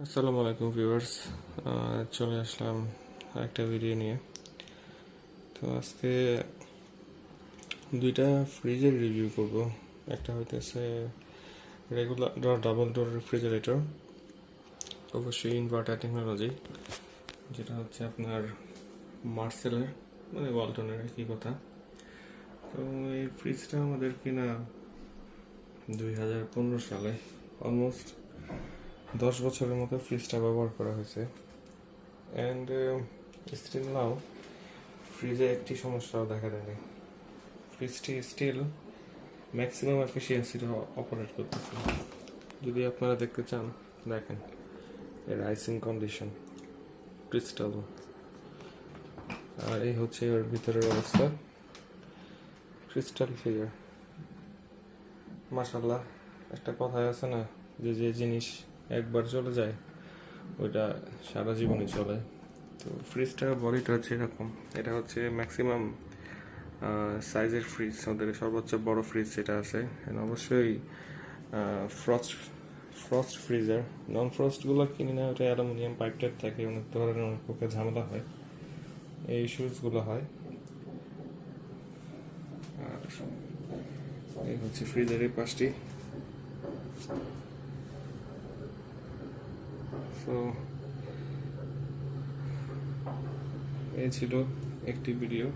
আসসালামু আলাইকুম ভিউয়ার্স, চলে আসলাম একটা ভিডিও নিয়ে। তো আজকে দুইটা ফ্রিজের রিভিউ করব। একটা হইতেছে রেগুলার ডাবল ডোর রেফ্রিজারেটর, অবশ্যই ইনভার্টার টেকনোলজি, যেটা হচ্ছে আপনার মার্সেলের মানে ওয়ালটনের একই কথা। তো এই ফ্রিজটা আমাদের কিনা 2015 সালে, অলমোস্ট 10 বছরের মতো ফ্রিজটা ব্যবহার করা হয়েছে। অ্যান্ড স্টিল নাও ফ্রিজে একটি সমস্যাও দেখা দেয়নি। ফ্রিজটি স্টিল ম্যাক্সিমাম এফিসিয়েন্সিতে অপারেট করতেছে। যদি আপনারা দেখতে চান, দেখেন এর আইসিং কন্ডিশন, ক্রিস্টাল। আর এই হচ্ছে এর ভিতরের অবস্থা, ক্রিস্টাল ক্লিয়ার। মাশাল্লাহ, একটা কথাই আছে না, যে যে জিনিস একবার চলে যায় ওইটা সারা জীবনই চলে। তো ফ্রিজটার বডিটা হচ্ছে এরকম। এটা হচ্ছে ম্যাক্সিমাম সাইজের ফ্রিজ, ওদের সর্বোচ্চ বড় ফ্রিজ যেটা আছে। অবশ্যই ফ্রস্ট ফ্রস্ট ফ্রিজার, নন ফ্রস্টগুলো কিনি না, ওটা অ্যালুমিনিয়াম পাইপ টাইপ থাকে, অনেক ধরনের অনেক প্রকার ঝামেলা হয়, এই ইস্যুসগুলো হয়। আর এই হচ্ছে ফ্রিজারের পাশটি। সো এই ছিল একটি ভিডিও।